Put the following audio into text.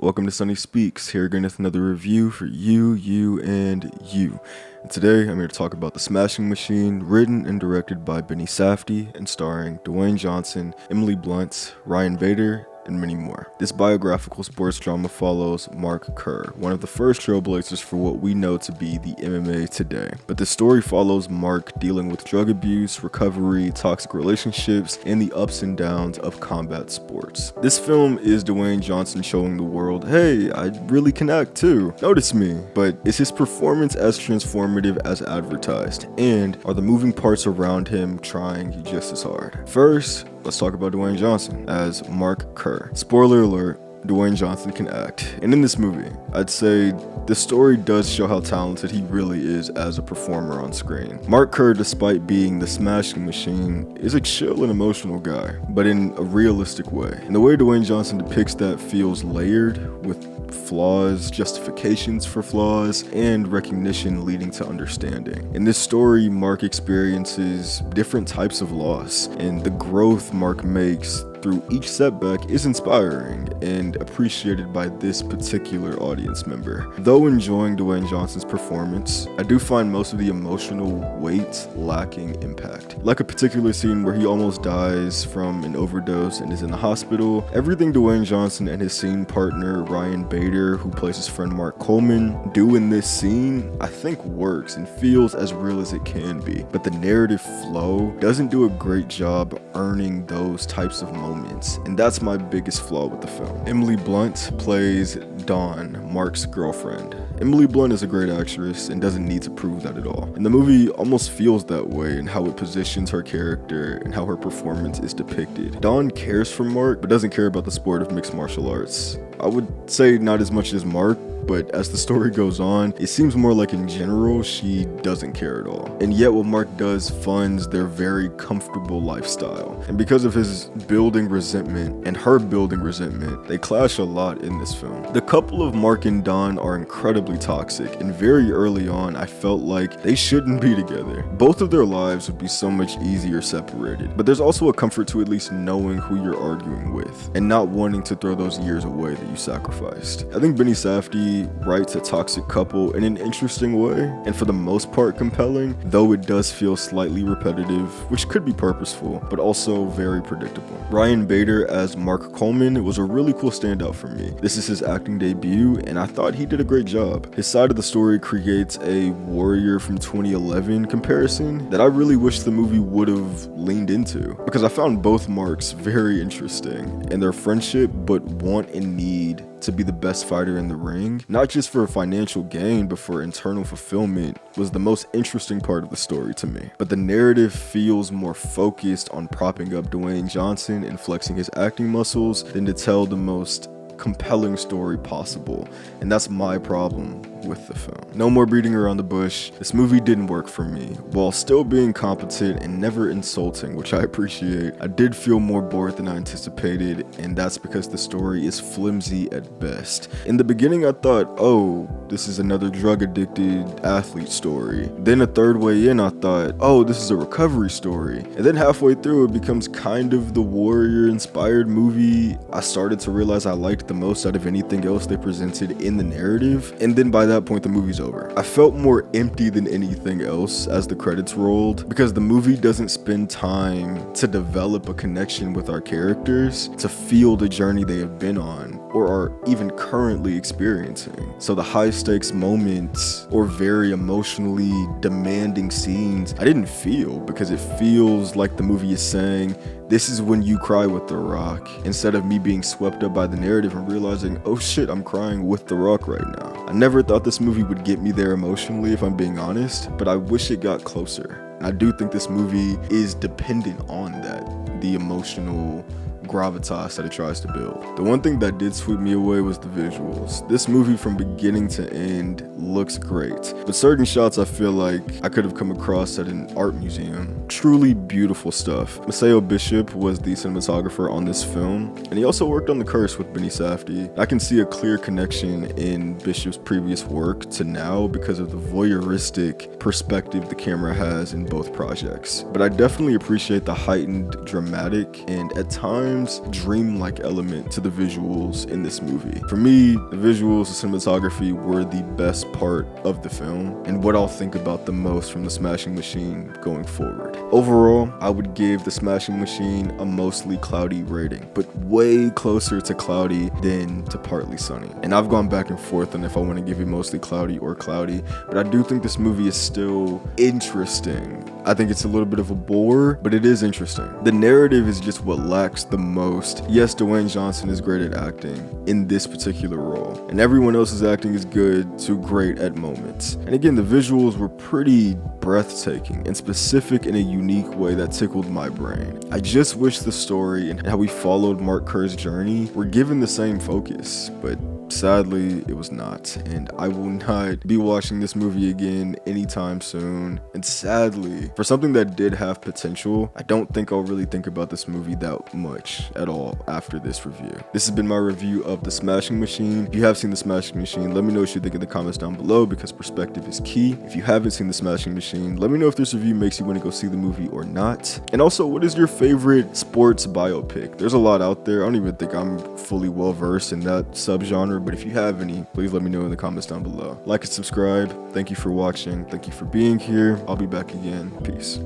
Welcome to SunnySpeaks, here again with another review for you, and you. And today I'm here to talk about The Smashing Machine, written and directed by Benny Safdie and starring Dwayne Johnson, Emily Blunt, Ryan Bader, and many more. This biographical sports drama follows Mark Kerr, one of the first trailblazers for what we know to be the MMA today. But the story follows Mark dealing with drug abuse, recovery, toxic relationships, and the ups and downs of combat sports. This film is Dwayne Johnson showing the world, hey, I really can act too, notice me. But is his performance as transformative as advertised? And are the moving parts around him trying just as hard? First, let's talk about Dwayne Johnson as Mark Kerr. Spoiler alert, Dwayne Johnson can act. And in this movie, I'd say the story does show how talented he really is as a performer on screen. Mark Kerr, despite being the smashing machine, is a chill and emotional guy, but in a realistic way. And the way Dwayne Johnson depicts that feels layered with flaws, justifications for flaws, and recognition leading to understanding. In this story, Mark experiences different types of loss, and the growth Mark makes through each setback is inspiring and appreciated by this particular audience member. Though enjoying Dwayne Johnson's performance, I do find most of the emotional weight lacking impact. Like a particular scene where he almost dies from an overdose and is in the hospital, everything Dwayne Johnson and his scene partner Ryan Bader, who plays his friend Mark Coleman, do in this scene, I think works and feels as real as it can be. But the narrative flow doesn't do a great job earning those types of moments, and that's my biggest flaw with the film. Emily Blunt plays Dawn, Mark's girlfriend. Emily Blunt is a great actress and doesn't need to prove that at all. And the movie almost feels that way in how it positions her character and how her performance is depicted. Dawn cares for Mark, but doesn't care about the sport of mixed martial arts. I would say not as much as Mark, but as the story goes on, it seems more like in general she doesn't care at all. And yet what Mark does funds their very comfortable lifestyle. And because of his building resentment and her building resentment, they clash a lot in this film. The couple of Mark and Dawn are incredibly toxic, and very early on I felt like they shouldn't be together. Both of their lives would be so much easier separated. But there's also a comfort to at least knowing who you're arguing with and not wanting to throw those years away that you sacrificed. I think Benny Safdie writes a toxic couple in an interesting way, and for the most part compelling, though it does feel slightly repetitive, which could be purposeful, but also very predictable. Ryan Bader as Mark Coleman was a really cool standout for me. This is his acting debut, and I thought he did a great job. His side of the story creates a Warrior from 2011 comparison that I really wish the movie would have leaned into, because I found both Marks very interesting, and their friendship but want and need to be the best fighter in the ring, not just for financial gain but for internal fulfillment, was the most interesting part of the story to me. But the narrative feels more focused on propping up Dwayne Johnson and flexing his acting muscles than to tell the most compelling story possible, and that's my problem with the film. No more beating around the bush. This movie didn't work for me. While still being competent and never insulting, which I appreciate, I did feel more bored than I anticipated, and that's because the story is flimsy at best. In the beginning I thought, oh, this is another drug addicted athlete story. Then a third way in I thought, oh, this is a recovery story. And then halfway through it becomes kind of the Warrior inspired movie I started to realize I liked the most out of anything else they presented in the narrative, and then by that point the movie's over. I felt more empty than anything else as the credits rolled, because the movie doesn't spend time to develop a connection with our characters, to feel the journey they have been on or are even currently experiencing. So the high stakes moments or very emotionally demanding scenes I didn't feel, because it feels like the movie is saying, this is when you cry with The Rock, instead of me being swept up by the narrative and realizing, oh shit, I'm crying with The Rock right now. I never thought this movie would get me there emotionally, if I'm being honest, but I wish it got closer. And I do think this movie is dependent on that, the emotional gravitas that it tries to build. The one thing that did sweep me away was the visuals. This movie from beginning to end looks great, but certain shots I feel like I could have come across at an art museum. Truly beautiful stuff. Maceo Bishop was the cinematographer on this film, and he also worked on The Curse with Benny Safdie. I can see a clear connection in Bishop's previous work to now because of the voyeuristic perspective the camera has in both projects. But I definitely appreciate the heightened dramatic and at times sometimes dreamlike element to the visuals in this movie. For me, the visuals, the cinematography were the best part of the film and what I'll think about the most from the Smashing Machine going forward. Overall, I would give the Smashing Machine a mostly cloudy rating, but way closer to cloudy than to partly sunny. And I've gone back and forth on if I want to give it mostly cloudy or cloudy, but I do think this movie is still interesting. I think it's a little bit of a bore, but it is interesting. The narrative is just what lacks the most. Yes, Dwayne Johnson is great at acting in this particular role, and everyone else's acting is good to great at moments. And again, the visuals were pretty breathtaking and specific in a unique way that tickled my brain. I just wish the story and how we followed Mark Kerr's journey were given the same focus, but sadly, it was not, and I will not be watching this movie again anytime soon. And sadly, for something that did have potential, I don't think I'll really think about this movie that much at all after this review. This has been my review of The Smashing Machine. If you have seen The Smashing Machine, let me know what you think in the comments down below, because perspective is key. If you haven't seen The Smashing Machine, let me know if this review makes you want to go see the movie or not. And also, what is your favorite sports biopic? There's a lot out there. I don't even think I'm fully well versed in that subgenre, but if you have any, please let me know in the comments down below. Like and subscribe. Thank you for watching. Thank you for being here. I'll be back again. Peace.